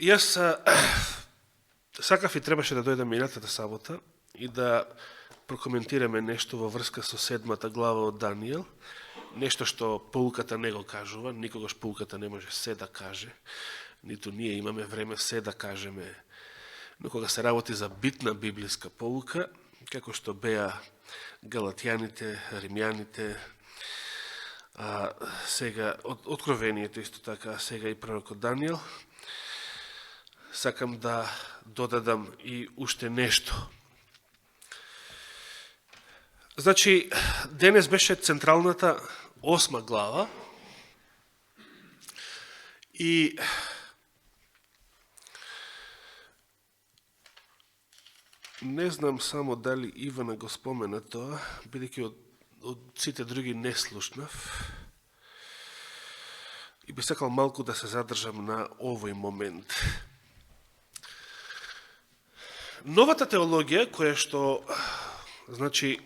Јас сакав и требаше да дојдам минатата сабота и да прокоментираме нешто во врска со 7 глава од Данијел, нешто што поуката не го кажува, никогаш поуката не може се да каже, ниту ние имаме време се да кажеме, но кога се работи за битна библиска поука, како што беа галатјаните, римјаните, сега откровението исто така, сега и пророкот Данијел, сакам да додадам и уште нешто. Значи, денес беше централната 8 глава и не знам само дали Ивана го спомена тоа, бидејќи од сите други не слушнав. И би сакал малку да се задржам на овој момент. Новата теологија, која што, значи,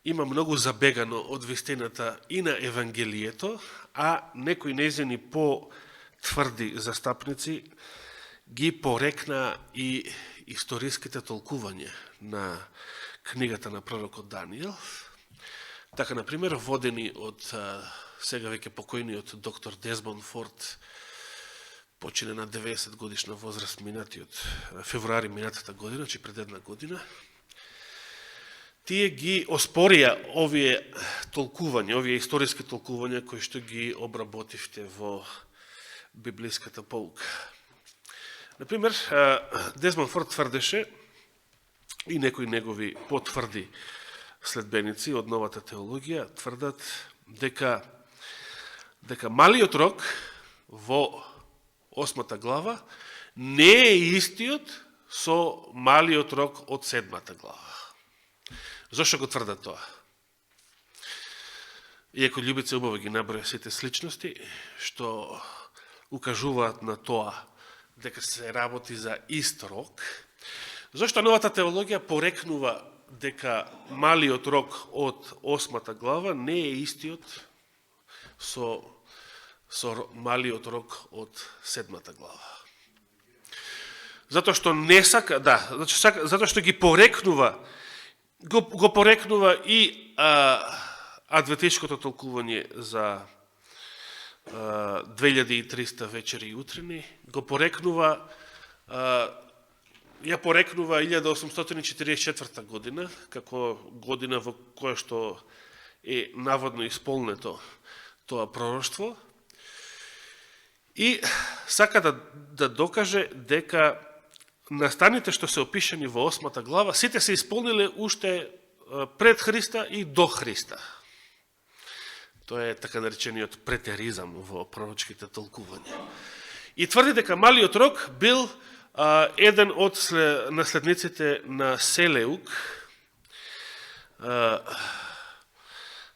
има многу забегано од вистината и на Евангелието, а некои нејзини по-тврди застапници ги порекна и историските толкувања на книгата на пророкот Данијел. Така, например, водени од сега веќе покојниот доктор Десмонд Форд, почине на 90 годишна возраст минатиот февруари минатата година, значи пред една година, тие ги оспорија овие толкувања, овие историски толкувања кои што ги обработивте во библиската поука. Например, Десмонд Форд тврдеше и некои негови потврди следбеници од новата теологија тврдат дека малиот рок во 8 глава не е истиот со малиот рок од 7 глава. Зошто го тврдат тоа? Иако Љубица убаво ги наброја сите сличности, што укажуваат на тоа дека се работи за ист рок, зашто новата теологија порекнува дека малиот рок од 8 глава не е истиот со малиот рок од 7 глава. Затоа што не сака, затоа што ги порекнува, го порекнува и адвентишкото толкување за 2300 вечери и утрени, го порекнува, ја порекнува 1844 година, како година во која што е наводно исполнето тоа пророштво, и сака да докаже дека настаните што се опишани во 8 глава, сите се исполниле уште пред Христа и до Христа. Тоа е така наречениот претеризам во пророчките толкувања. И тврди дека малиот рок бил еден од наследниците на Селеук,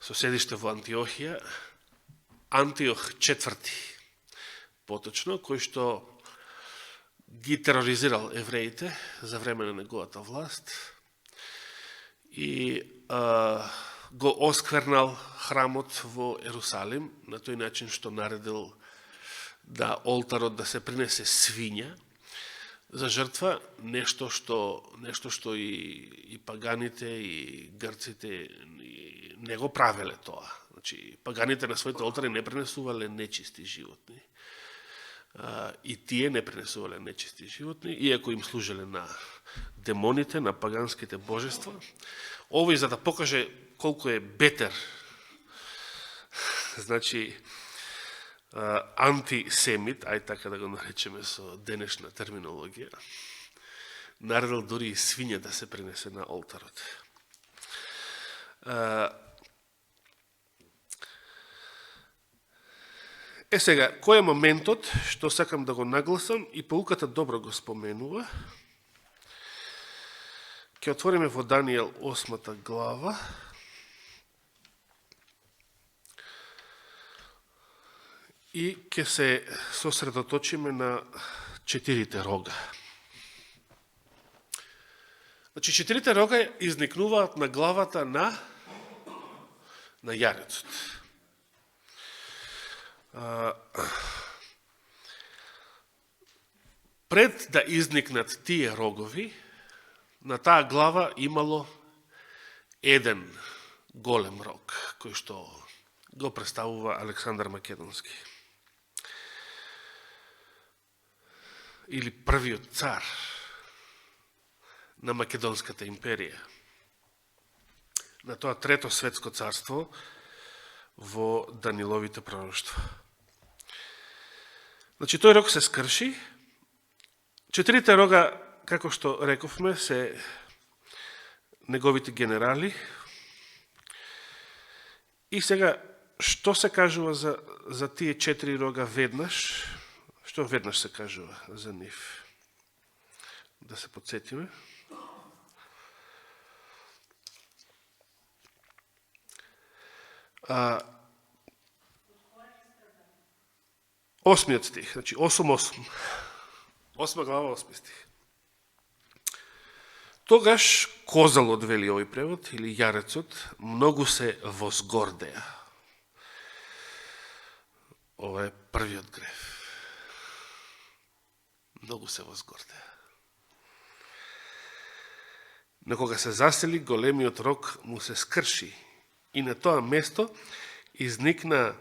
со седиште во Антиохија, Антиох IV, поточно, кој што ги тероризирал евреите за време на неговата власт и го осквернал храмот во Ерусалим на тој начин што наредил да олтарот да се принесе свиња за жртва, нешто што и паганите и грците не го правеле тоа. Значи, паганите на своите олтари не пренесувале нечисти животни. И тие не пренесувале нечисти животни, иако им служеле на демоните, на паганските божества. Овој за да покаже колку е бетер, значи, антисемит, ај така да го наречеме со денешна терминологија, наредил дори и свиња да се пренесе на олтарот. Сега, кој е моментот што сакам да го нагласам и поуката добро го споменува? Ќе отвориме во Данијел 8 глава. И ќе се сосредоточиме на 4 рога. Значи, 4 рога изникнуваат на главата на јарецот. пред да изникнат тие рогови, на таа глава имало еден голем рог, кој што го представува Александар Македонски. Или првиот цар на Македонската империја, на тоа трето светско царство во Даниловите пророштва. Значи, тој рог се скрши. Четирите рога, како што рековме, се неговите генерали. И сега, што се кажува за тие четири рога веднаш? Што веднаш се кажува за нив? Да се подсетиме. Осмиот стих, значи 8.8. 8 глава, 8 стих. Тогаш козалот, вели овој превод, или јарецот, многу се возгордеа. Ова е првиот грев. Многу се возгордеа. Но кога се засели, големиот рог му се скрши и на тоа место изникна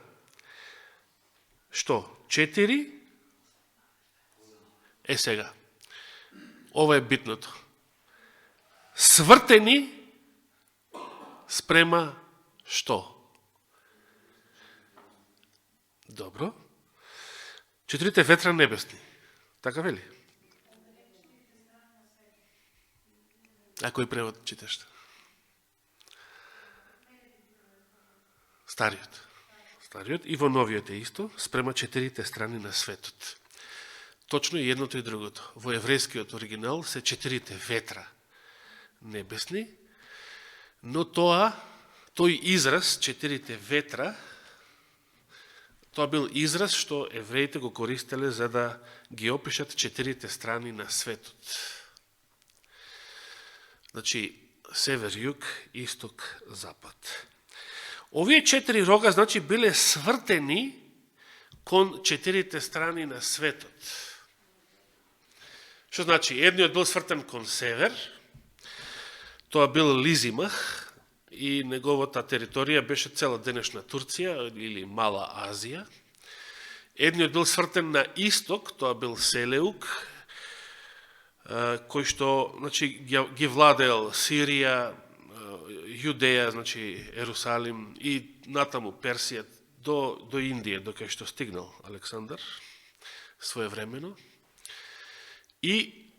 што? 4? Сега. Ова е битното. Свртени спрема што? Добро. Четирите ветра небесни. Така вели? А кој превод читаш? Стариот. И во новиот е исто, спрема четирите страни на светот. Точно и едното и другото. Во еврејскиот оригинал се четирите ветра небесни, но тој израз, четирите ветра, тоа бил израз што евреите го користеле за да ги опишат четирите страни на светот. Значи, север, југ, исток, запад. Овие четири рога, значи, биле свртени кон четирите страни на светот. Што значи? Едниот бил свртен кон север, тоа бил Лизимах и неговата територија беше цела денешна Турција или Мала Азија. Едниот бил свртен на исток, тоа бил Селеук, кој што, значи, ги владеел Сирија, Јудеја, значи Ерусалим и натаму Персија до Индија, докај што стигнал Александар своевремено. И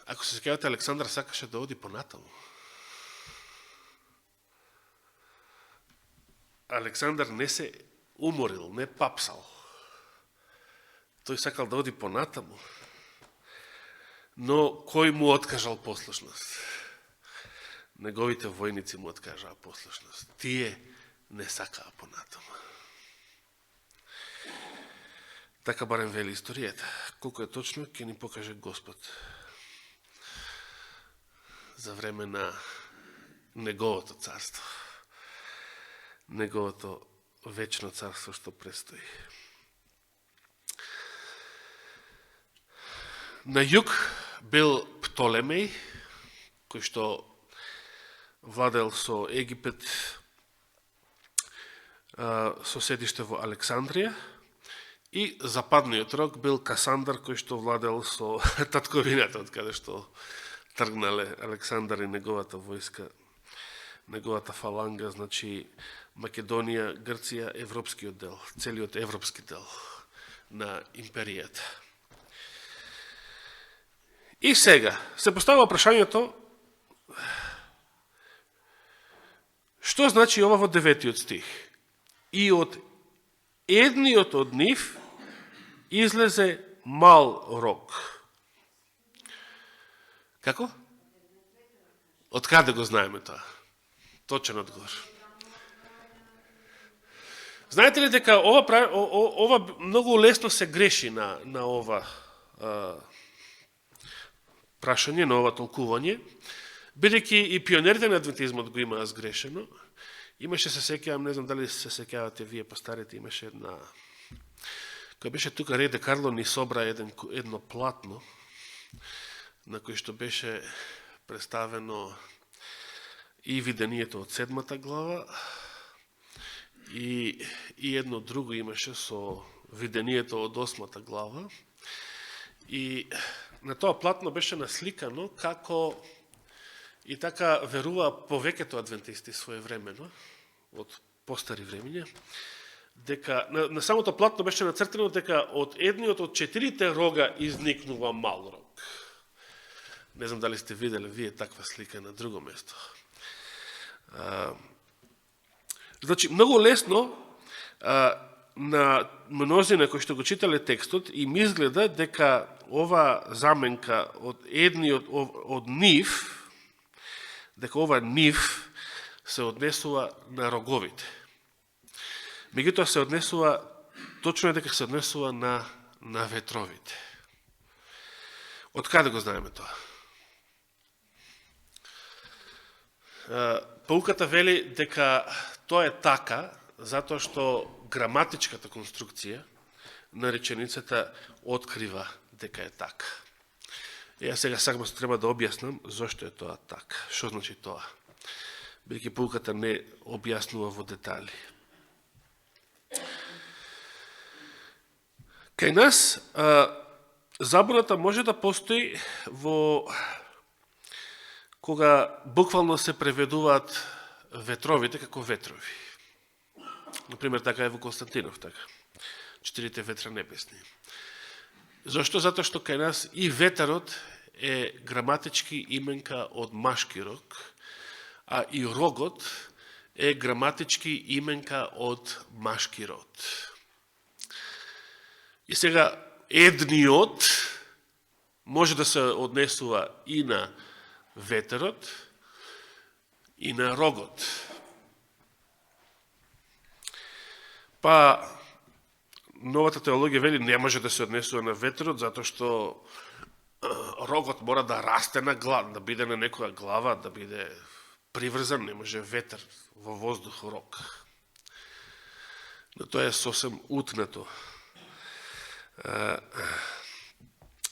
ако се сеќавате, Александар сакаше да оди понатаму. Александар не се уморил, не папсал. Тој сакал да оди понатаму. Но кој му откажал послушност? Неговите војници му откажаа послушност. Тие не сакаа понатаму. Така барем вели историјата. Колко е точно, ќе ни покаже Господ. За време на неговото царство. Неговото вечно царство што престои. На југ бил Птолемеј, кој што владел со Египет, со седиште во Александрија, и западниот рог бил Касандар, кој што владел со татковината, од каде што тргнале Александар и неговата војска, неговата фаланга, значи Македонија, Грција, европскиот дел, целиот европски дел на империјата. И сега се поставува прашањето, што значи ова во 9 стих? И од едниот од нив излезе мал рог. Како? Од каде го знаеме тоа? Точен одговор. Знаете ли дека ова многу лесно се греши на ова прашање, на ова толкување, бидејќи и пионерите на адвентизмот го имаа сгрешено. Имаше, се сеќавам, не знам дали се сеќавате вие пастарите, имаше една Кога беше тука Реде Карло ни собра едно платно на кој што беше представено и видението од 7 глава и едно друго имаше со видението од 8 глава. И на тоа платно беше насликано како и така верува повеќето адвентисти своевремено, од постари времења, дека на самото платно беше нацртено дека од едниот од 4 рога изникнува мал рог. Не знам дали сте видели вие таква слика на друго место. Значи, многу лесно на мнозина кои што го читале текстот и ми изгледа дека ова заменка од едниот од нив, дека ова нив се однесува на роговите. Меѓутоа се однесува, точно е дека се однесува на ветровите. Од каде го знаеме тоа? Поуката вели дека тоа е така, затоа што граматичката конструкција на реченицата открива дека е така. Ја сега сакам треба да објаснам зошто е тоа така. Што значи тоа? Бидејќи поуката не објаснува во детали. Кај нас забуната може да постои во кога буквално се преведуваат ветровите како ветрови. Например, така е во Константинов, така. 4 ветра небесни. Зошто? Затоа што кај нас и ветерот е граматички именка од машки рог, а и рогот е граматички именка од машки род. И сега едниот може да се однесува и на ветерот, и на рогот. Па, новата теологија вели не може да се однесува на ветерот, затоа што рогот мора да расте на глава, да биде на некоја глава, да биде приврзан, не може ветер во воздух рог. Но тоа е сосем утнато.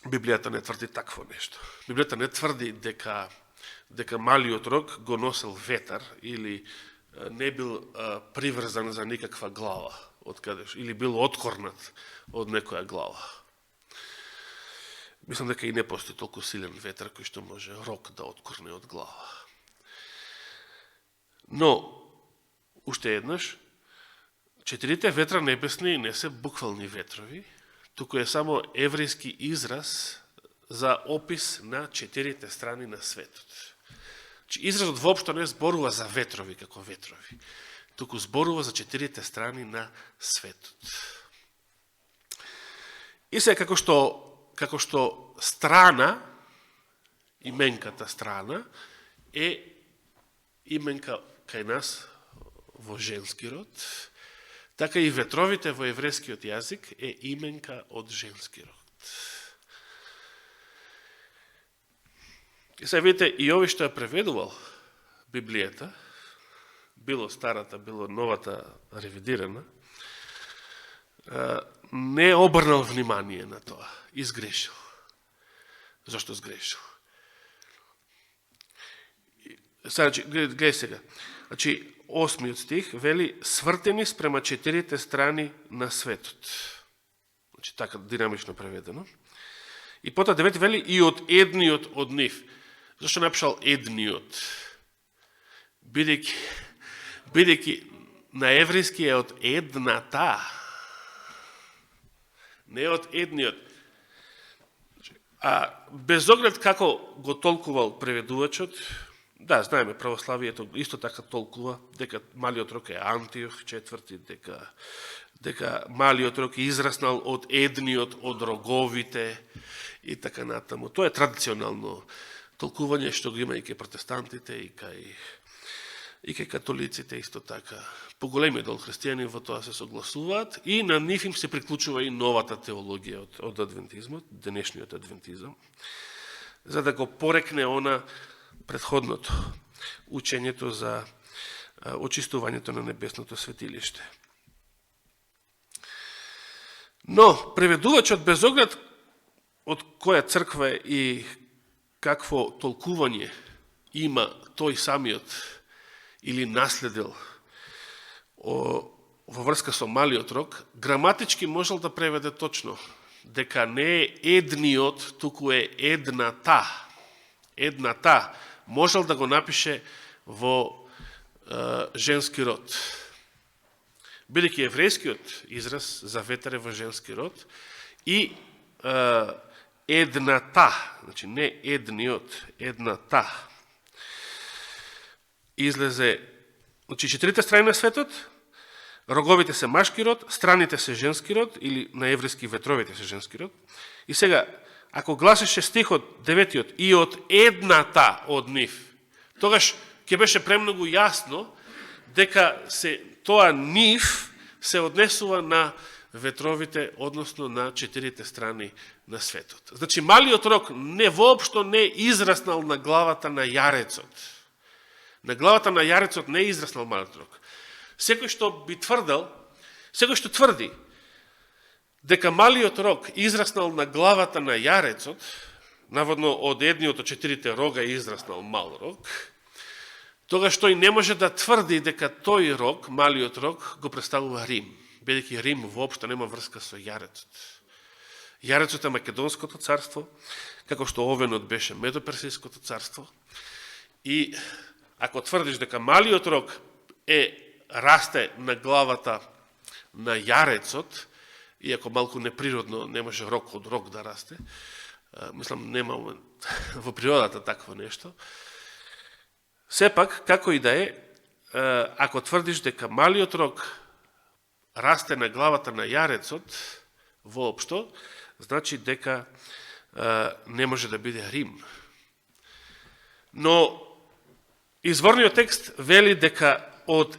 Библијата не тврди такво нешто. Библијата не тврди дека малиот рог го носел ветер или не бил приврзан за никаква глава, или бил откорнат од некоја глава. Мислам дека и не постои толку силен ветер кој што може рог да откорне од глава. Но, уште еднаш, 4 ветра небесни не се буквални ветрови, туку е само еврејски израз за опис на 4 страни на светот. Изразот воопшто не зборува за ветрови како ветрови, туку зборува за 4 страни на светот. И се како што страна, именката страна, е именка кај нас во женски род, така и ветровите во еврејскиот јазик е именка од женски род. И сега видите, и ови што ја преведувал Библијата, било старата, било новата ревидирана, не обрнал внимание на тоа. Изгрешил. Зошто сгрешил? Гледај сега. Значи, 8 стих вели свртени спрема 4 страни на светот. Значи, така динамично преведено. И потоа 9 вели и од едниот од нив. Зашто напишал едниот? Бидејќи на еврејски е од едната. Не од едниот. А без оглед како го толкувал преведувачот, да, знаеме, православието исто така толкува, дека малиот рог е Антиох четврти, дека малиот рог е израснал од едниот од роговите и така натаму. Тоа е традиционално толкување што го има и кај протестантите и кај католиците исто така. Поголемиот дел христијани во тоа се согласуваат и на нив им се приклучува и новата теологија од адвентизмот, денешниот адвентизам, за да го порекне она предходното учењето за очистувањето на небесното светилиште. Но преведувачот без оглед од која црква и какво толкување има тој самиот или наследил во врска со малиот рог, граматички можел да преведе точно дека не е едниот, туку е едната. Едната. Можел да го напише во женски род. Бидејќи еврејскиот израз за ветер е во женски род и едната, значи не едниот, едната. Излезе, значи четирите страни на светот, роговите се машки род, страните се женски род, или на еврејски ветровите се женски род. И сега, ако гласеше стихот 9 и од едната од нив, тогаш ќе беше премногу јасно дека тоа нив се однесува на ветровите, односно на четирите страни на светот. Значи, малиот рог воопшто не израснал на главата на јарецот. На главата на јарецот не израснал малиот рог. Секој што тврди дека малиот рог израснал на главата на јарецот, наводно од едниот од четирите рога израснал мал рог, тогаш тој не може да тврди дека тој рог, малиот рог, го представува Рим, бидејќи Рим воопшто нема врска со јарецот. Јарецот е Македонското царство, како што Овенот беше Медоперсиското царство, и ако тврдиш дека малиот рог расте на главата на јарецот, иако малку неприродно не може рог од рог да расте, мислам нема во природата такво нешто, сепак, како и да е, ако тврдиш дека малиот рог расте на главата на јарецот, воопшто, значи дека не може да биде Рим. Но изворниот текст вели дека од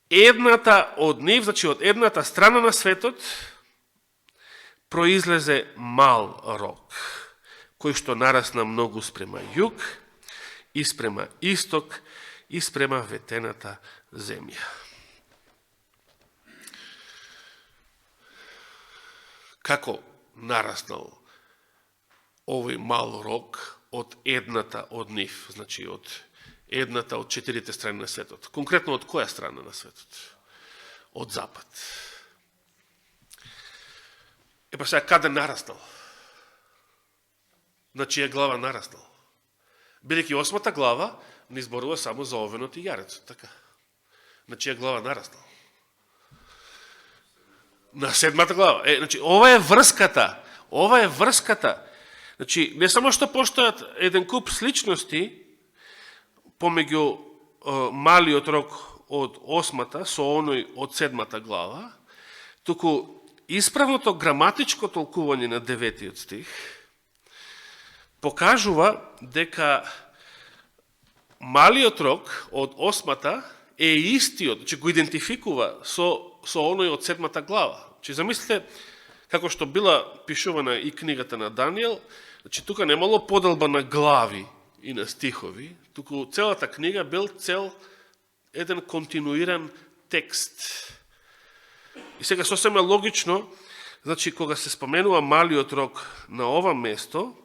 едната од нив, значи од едната страна на светот, произлезе мал рог, кој што нарасна многу спрема југ, и спрема исток, и спрема ветената земја. Како нараснал овој мал рог од едната од нив, значи од едната од четирите страни на светот? Конкретно од која страна на светот? Од запад. Па сега каде нараснал? На чија глава нараснал? Бидејќи 8 глава не изборува само за Овенот и јарецот, така. На чија глава нараснал? На 7 глава. Значи, ова е врската. Значи, не само што постојат еден куп сличности помеѓу малиот рог од 8 со оној од 7 глава, туку исправното граматичко толкување на 9 стих покажува дека малиот рог од 8 е истиот, значи го идентификува со оној од 7 глава. Значи, замислите, како што била пишувана и книгата на Данијел, значи тука немало поделба на глави и на стихови, туку целата книга бил еден континуиран текст. И сега сосема логично, значи кога се споменува малиот рог на ова место,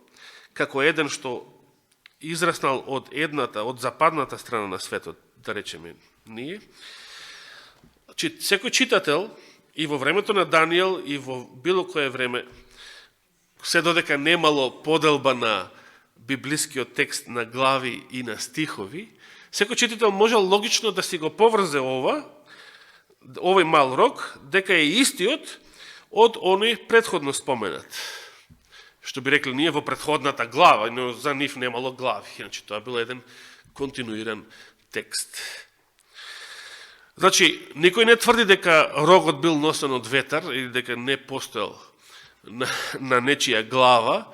како еден што израснал од едната, од западната страна на светот, да речеме ние, значи секој читател и во времето на Данијел и во било кое време, се додека немало поделба на библискиот текст на глави и на стихови, секој читател можел логично да си го поврзе овој мал рог, дека е истиот од оној претходно споменат. Што би рекли ние во претходната глава, но за нив немало глави, иначе тоа бил еден континуиран текст. Значи, никој не тврди дека рогот бил носен од ветар или дека не постоел на нечија глава,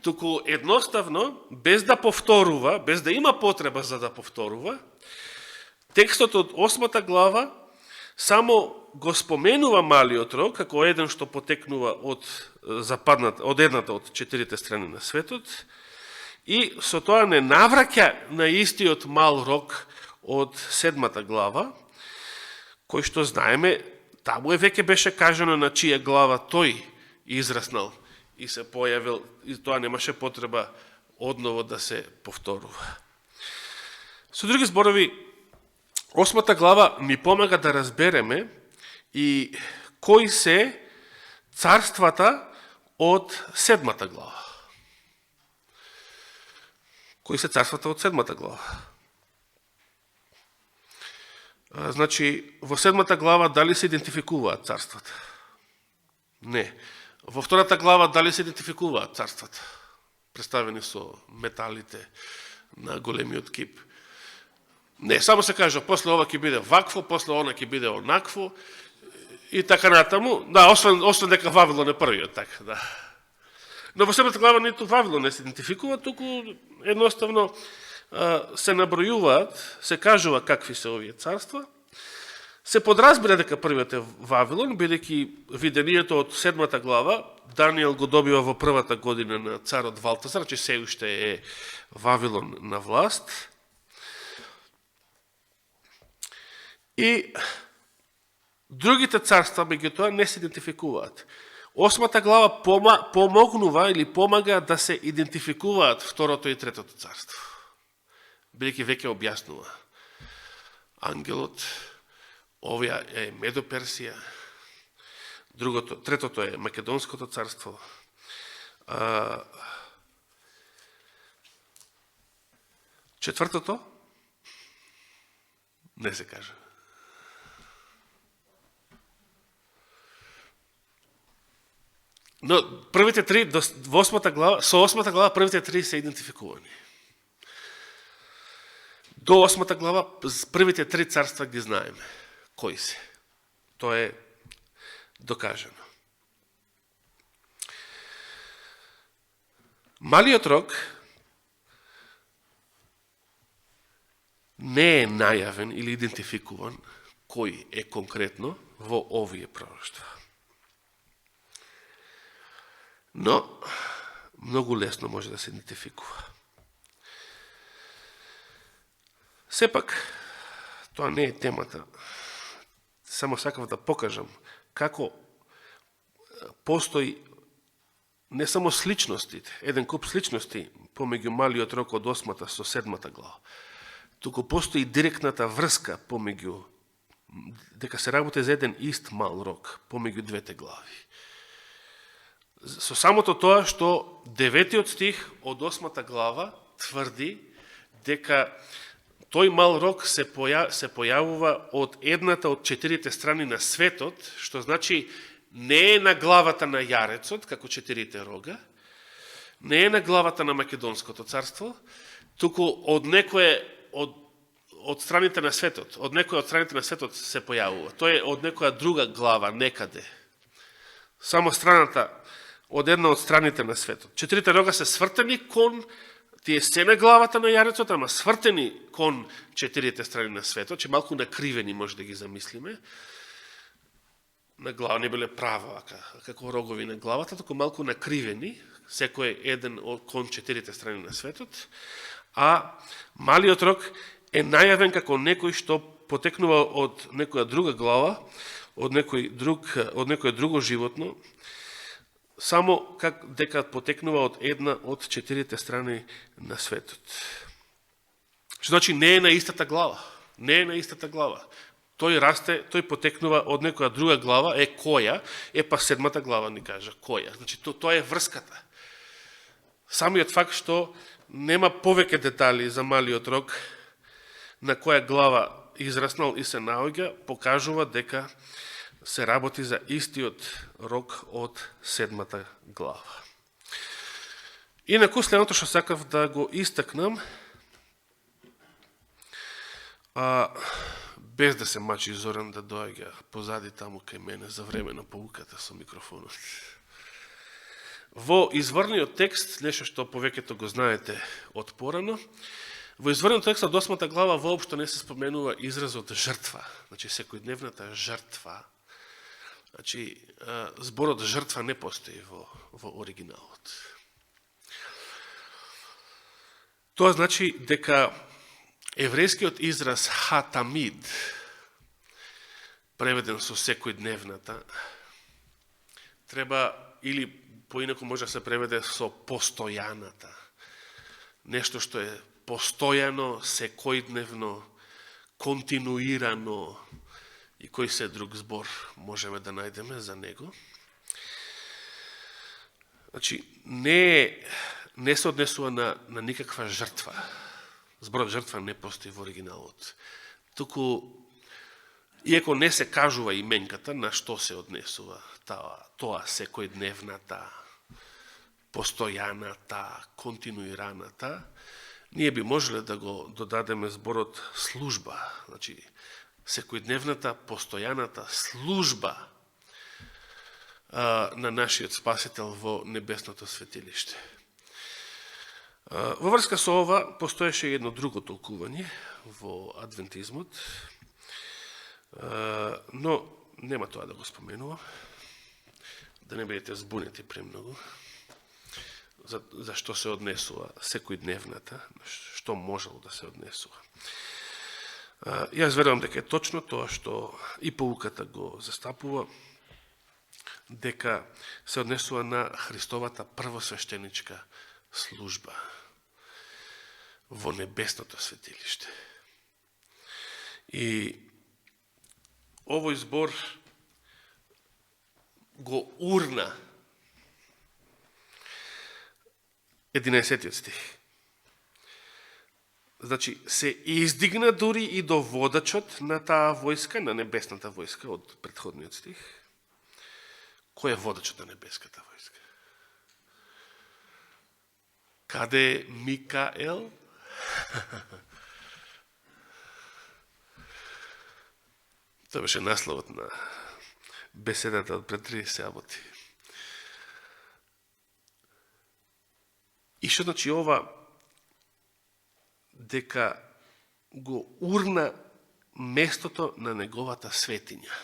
туку едноставно, без да повторува, без да има потреба за да повторува, текстот од 8 глава само го споменува малиот рог како еден што потекнува од едната од четирите страни на светот и со тоа не навраќа на истиот мал рог од 7 глава, кој што знаеме таму веќе беше кажано на чија глава тој израснал и се појавил, и тоа немаше потреба одново да се повторува. Со други зборови, 8 глава ни помага да разбереме и кои се царствата од 7 глава. Кои се царствата од 7 глава? Значи, во 7 глава дали се идентификуваат царствата? Не. Во 2 глава дали се идентификуваат царствата? Представени со металите на големиот кип. Не, само се кажа, после ова ќе биде вакво, после она ќе биде онакво, и така натаму. Да, освен дека Вавилон е првиот, така, да. Но во 7 глава ниту Вавилон не се идентификува, туку едноставно се набројуваат, се кажува какви се овие царства, се подразбира дека првиот е Вавилон, бидејќи видението од 7 глава, Данијел го добива во првата година на царот Валтазар, че се уште е Вавилон на власт. И другите царства, меѓутоа, не се идентификуваат. 8 глава помогнува или помага да се идентификуваат второто и третото царство. Бидејќи веќе објаснува. Ангелот, овие е Медоперсија, третото е Македонското царство, четвртото не се кажа. Но првите три, во 8 глава, со 8 глава првите три се идентификувани. До 8 глава првите три царства ги знаеме. Кои се? Тоа е докажено. Малиот рог не е најавен или идентификуван кој е конкретно во овие пророштва. Но многу лесно може да се идентификува. Сепак, тоа не е темата. Само сакав да покажам како постои не само сличностите, еден куп сличности помеѓу малиот рог од 8 со 7 глава, туку постои директната врска помеѓу, дека се работи за еден ист мал рог помеѓу двете глави. Со самото тоа што 9 стих од 8 глава тврди дека тој мал рог се појавува од едната од 4 страни на светот, што значи не е на главата на јарецот, како 4 рога, не е на главата на Македонското царство, туку од некое од страните на светот, од некоја од страните на светот се појавува. Тој е од некоја друга глава некаде. Само страната од една од страните на светот. 4 рога се свртени кон, тие се на главата на јарецот, ама свртени кон 4 страни на светот, че малку накривени може да ги замислиме. На глава не биле права, како рогови на главата, току малку накривени, секој еден кон 4 страни на светот. А малиот рог е најавен како некој што потекнува од некоја друга глава, од некој друго животно, само дека потекнува од една од 4 страни на светот. Што значи не е на истата глава. Не е на истата глава. Тој расте, тој потекнува од некоја друга глава, е која, па 7 глава ни кажа која. Значи тоа е врската. Самиот факт што нема повеќе детали за малиот рог, на која глава израснал и се наоѓа, покажува дека се работи за истиот рог од 7 глава. Инаку, следното што сакав да го истакнам, без да се мачи Зоран да доаѓа позади таму кај мене за време на поуката со микрофонот. Во изворниот текст, нешто што повеќето го знаете од порано, во изворниот текст од 8 глава воопшто не се споменува изразот жртва, значи секојдневната жртва. Значи, зборот жртва не постои во оригиналот. Тоа значи дека еврејскиот израз хатамид преведен со секојдневната, треба, или поинаку може да се преведе со постојаната. Нешто што е постојано, секојдневно, континуирано, и кој се друг збор можеме да најдеме за него. Значи, не се однесува на никаква жртва. Зборот жртва не постои во оригиналот. Туку, иако не се кажува именката, на што се однесува тоа секојдневната, постојаната, континуираната, ние би можеле да го додадеме зборот служба. Значи, секојдневната, постојаната служба на нашиот Спасител во небесното светилиште. Во врска со ова, постоеше едно друго толкување во адвентизмот, но нема тоа да го споменувам, да не бидете збунети премногу, за што се однесува секојдневната, што можело да се однесува. Јас верувам дека е точно тоа што и поуката го застапува, дека се однесува на Христовата првосвештеничка служба во небесното светилиште. И овој збор го урна 11 стих. Значи, се издигна дури и до водачот на таа војска, на небесната војска, од претходниот стих. Кој е водачот на небеската војска? Каде е Микаел? Тоа беше насловот на беседата од пред 30 саботи. И што значи ова? Дека го урна местото на неговата светиња.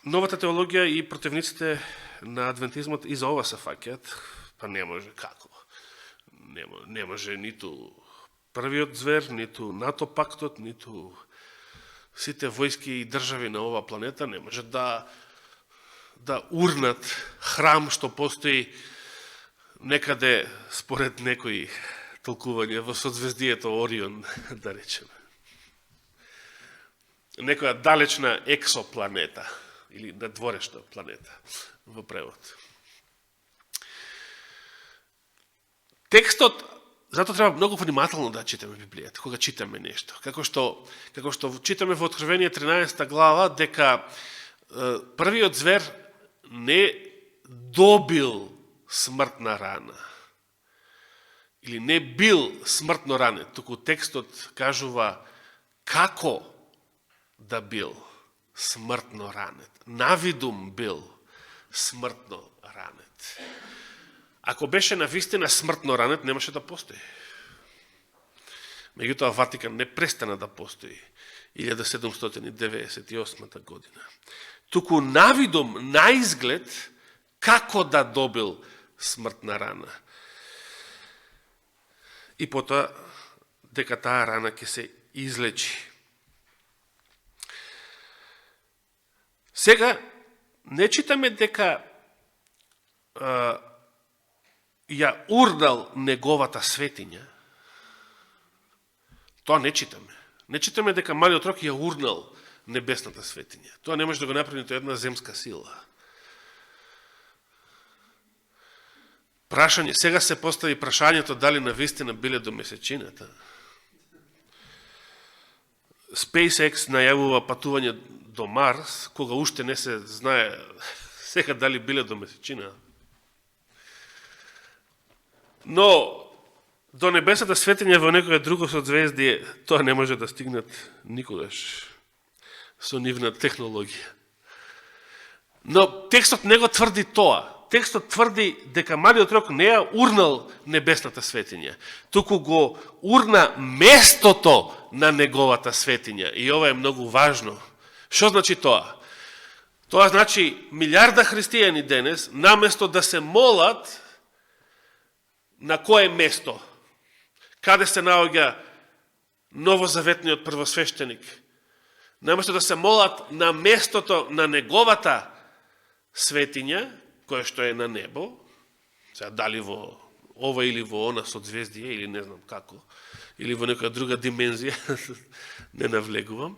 Новата теологија и противниците на адвентизмот и за ова се фаќаат, па не може како. Не може ниту првиот звер, ниту НАТО пактот, ниту сите војски и држави на оваа планета не може да урнат храм што постои некаде според некои толкувања во созвездието Орион, да речеме. Некоја далечна ексопланета или надворешна планета во превод. Текстот, затоа треба многу внимателно да читаме Библијата, кога читаме нешто. Како што читаме во Откровение 13 глава, дека првиот звер не добил смртна рана. Или не бил смртно ранет, туку текстот кажува како да бил смртно ранет. Навидум бил смртно ранет. Ако беше навистина смртно ранет, немаше да постои. Меѓутоа, Ватикан не престана да постои 1798 година. Туку навидум, на изглед, како да добил смртна рана. И потоа, дека таа рана ќе се излечи. Сега, не читаме дека ја урнал неговата светиња. Тоа не читаме. Не читаме дека малиот рок ја урнал небесната светиња. Тоа не може да го направи нито една земска сила. Сега се постави прашањето дали навистина биле до месечината. SpaceX најавува патување до Марс, кога уште не се знае сега дали биле до месечина. Но до небесата светиња во некоја друго созвездие, тоа не може да стигнат никогаш со нивна технологија. Но текстот не го тврди тоа. Текстот тврди дека малиот рок не ја урнал небесната светиња, туку го урна местото на неговата светиња. И ова е многу важно. Што значи тоа? Тоа значи милиарда христијани денес, наместо да се молат на кое место, каде се наоѓа новозаветниот првосвештеник, Наместо да се молат на местото на неговата светиња, која што е на небо, сега дали во ова или во она созвездие, или не знам како, или во некоја друга димензија, не навлегувам,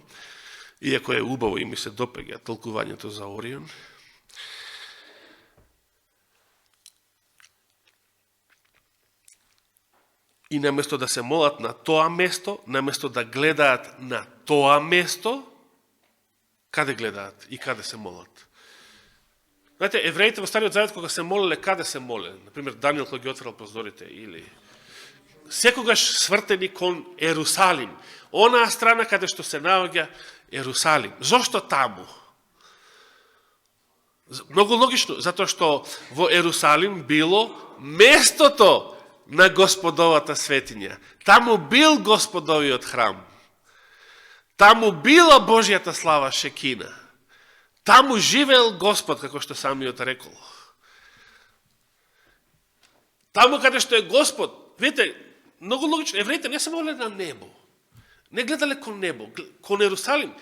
иако е убаво и ми се допеѓа толкувањето за Орион. И наместо да се молат на тоа место, наместо да гледаат на тоа место, каде гледаат и каде се молат? Знаете, евреите во Стариот Завет, кога се молеле, каде се молеле? Например, Даниел кога ги отворил прозорите, или секогаш свртени кон Ерусалим. Онаа страна каде што се наоѓа Ерусалим. Зошто таму? Многу логично, затоа што во Ерусалим било местото на Господовата светиња. Таму бил Господовиот храм. Таму била Божјата слава Шекина. Таму живеел Господ, како што самиот рекол. Таму каде што е Господ, видите, многу логично, евреите не се молеле на небо. Не гледале кон небо, кон Ерусалим.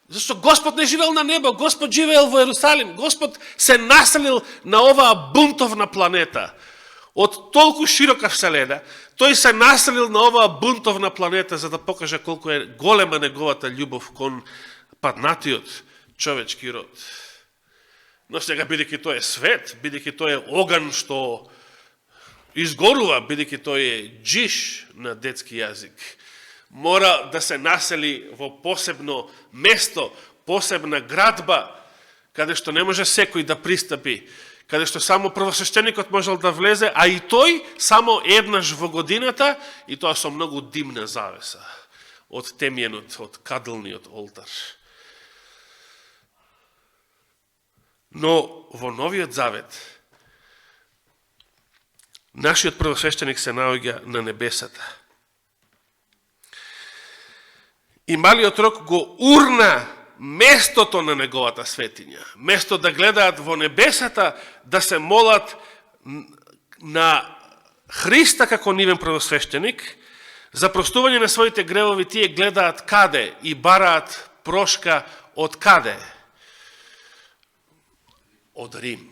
Зашто Господ не живеел на небо, Господ живеел во Ерусалим. Господ се населил на оваа бунтовна планета. Од толку широка вселена, тој се населил на оваа бунтовна планета за да покаже колку е голема неговата љубов кон паднатиот човечки род. Но сега, бидејќи тој е свет, бидејќи тој е оган што изгорува, бидејќи тој е джиш на детски јазик, мора да се насели во посебно место, посебна градба, каде што не може секој да пристапи, каде што само првосвещеникот можел да влезе, а и тој само еднаш во годината, и тоа со многу димна завеса од темјенот, од кадлниот олтар. Но во Новиот Завет нашиот првосвещеник се наоѓа на небесата. И малиот рок го урна местото на неговата светиња. Место да гледаат во небесата, да се молат на Христа како нивен првосвещеник, за простување на своите гревови, тие гледаат каде и бараат прошка од каде? Од Рим.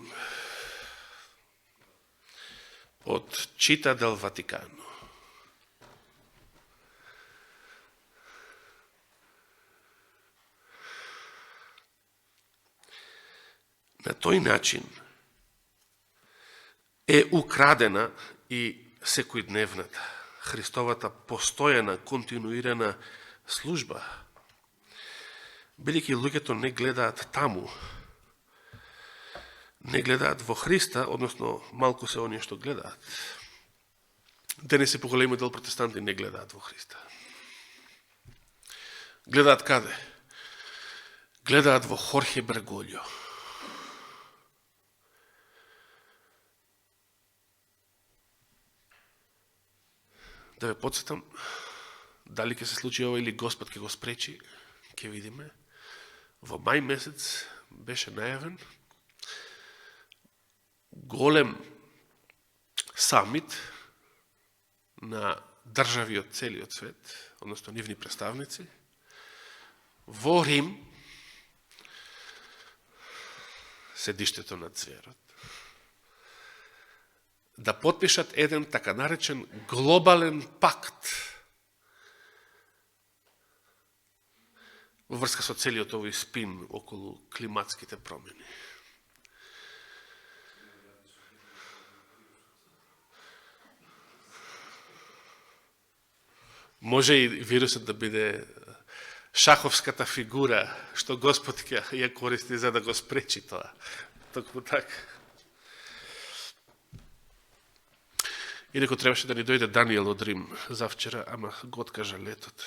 Од Чита дел Ватикано. На тој начин е украдена и секојдневната, Христовата постојана, континуирана служба. Бидејќи луѓето не гледаат таму, не гледаат во Христа, односно малку се оние што гледаат. Денес е поголемиот дел протестанти не гледаат во Христа. Гледаат каде? Гледаат во Хорхе Берголјо. Да ве подсетам, дали ќе се случи ова или Господ ќе го спречи, ќе видиме. Во мај месец беше најавен голем самит на држави од целиот свет, односно нивни представници, во Рим, седиштето на Цверот, да потпишат еден така наречен глобален пакт во врска со целиот овој спин околу климатските промени. Може и вирусот да биде шаховската фигура што Господ ќе ја користи за да го спречи тоа. Токму така. Инако требаше да ни дојде Даниел од Рим завчера, ама го откажа летот.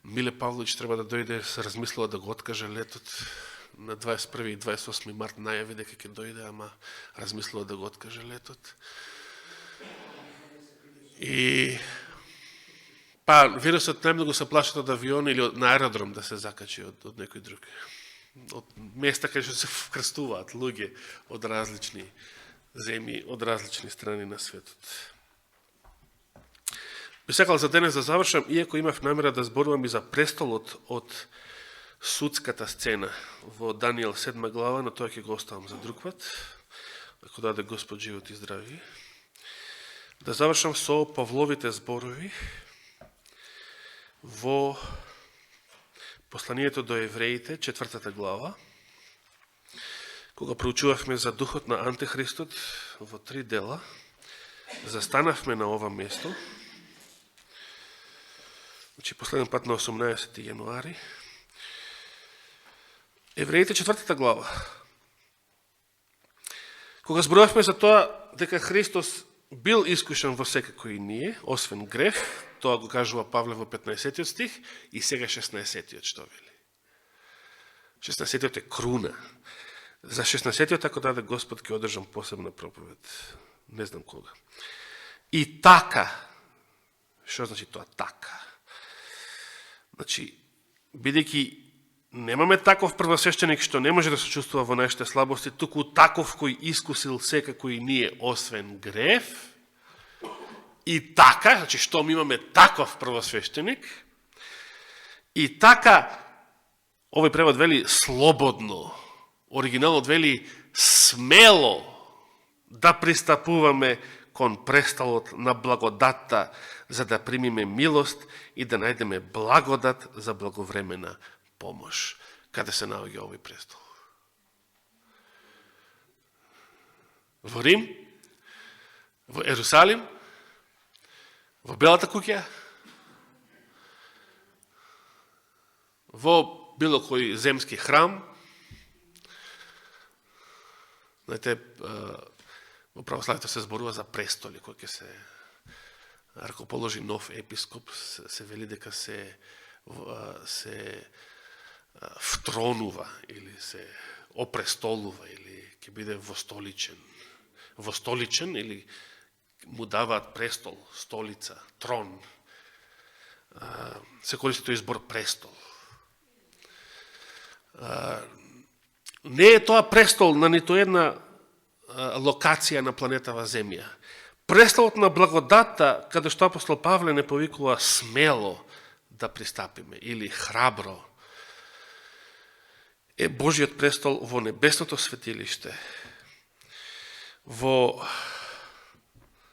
Миле Павлович треба да дојде, се размислува да го откаже летот на 21 и 28 март, најави дека ќе дојде, ама размислува да го откаже летот. И па вирусот најмногу се плашат од авион или на аеродром да се закачи од некој друг. Од места каде што се вкрстуваат луѓе од различни земји, од различни страни на светот. Би сакал за денес да завршам, иако имав намера да зборувам и за престолот од судската сцена во Данијел 7 глава, но тоа ќе го оставам за друг пат, ако даде Господ живот и здрави. Да завршам со Павловите зборови во посланието до евреите, 4 глава, кога проучувавме за духот на Антихристот во 3 дела, застанавме на ова место, значи последен пат на 18 јануари, евреите 4 глава, кога зборувавме за тоа дека Христос бил искушен во секако и ние, освен грех, тоа го кажува Павле во 15 стих, и сега 16 што вели. 16 е круна. За 16 ако даде Господ, ќе одржам посебна проповед. Не знам кога. И така, што значи тоа така? Значи, бидејќи немаме таков првосвещеник што не може да се чувствува во нашите слабости, туку таков кој искусил секако и ние, освен грев, и така, значи што ми имаме таков првосвещеник, и така, овој превод вели слободно, оригиналот вели смело да пристапуваме кон престолот на благодатта, за да примиме милост и да најдеме благодат за благовремена помош. Каде се наоѓа овој престол? Во Рим? Во Ерусалим? Во Белата куќа? Во било кој земски храм? Знаете, во православието се зборува за престоли, кој ќе се ракоположи нов епископ, се вели дека се втронува или се опрестолува или ќе биде востоличен. Востоличен или му даваат престол, столица, трон. Се користи тој избор престол. Не е тоа престол на нито една локација на планетава Земја. Престолот на благодатта, каде што апостол Павле не повикува смело да пристапиме или храбро, е Божиот престол во небесното светилиште, во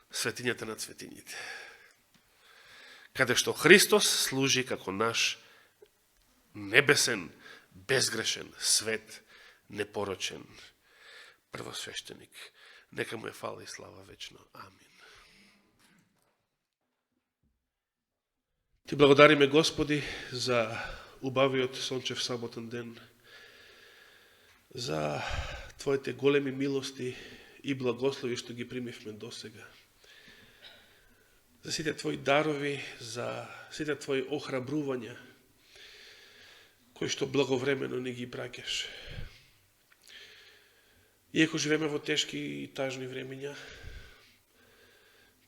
светињата на светињите, каде што Христос служи како наш небесен, безгрешен, свет, непорочен првосвещеник. Нека му е фала и слава вечно. Амин. Ти благодариме, Господи, за убавиот сончев саботен ден, за Твоите големи милости и благослови што ги примивме досега, за сите Твои дарови, за сите Твои охрабрувања, кои што благовремено ни ги браќаш. Иако живееме во тешки и тажни времења,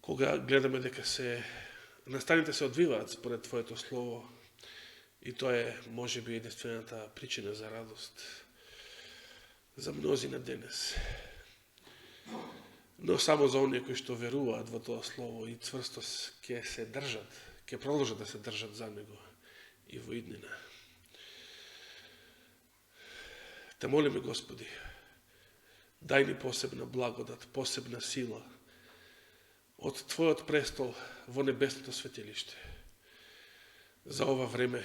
кога гледаме дека настаните се одвиваат според Твоето Слово, и тоа е, можеби, единствената причина за радост за мнозина денес. Но само за оние кои што веруваат во тоа Слово и цврсто ќе се држат, ќе продолжат да се држат за него и во иднина. Те молиме, Господи, дај ни посебна благодат, посебна сила од Твојот престол во небесното светилиште за ова време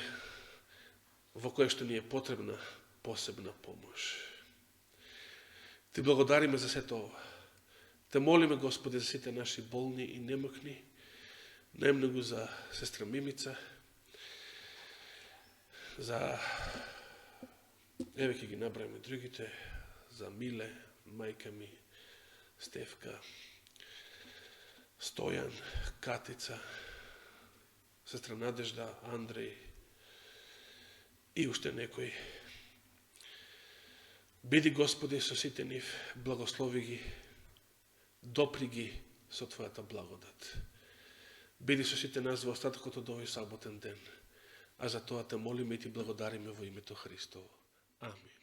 во кое што ни е потребна посебна помош. Ти благодариме за сето ова. Те молиме, Господи, за сите наши болни и немокни, најмногу за сестра Мимица, за еве ќе ги набрајаме другите, за Миле, мајка ми, Стефка, Стојан, Катица, сестра Надежда, Андреј и уште некои. Биди, Господи, со сите нив, благослови ги, допри ги со Твојата благодат. Биди со сите нас во остатокот од овој саботен ден, а за тоа те молиме и ти благодариме во името Христово. Амин.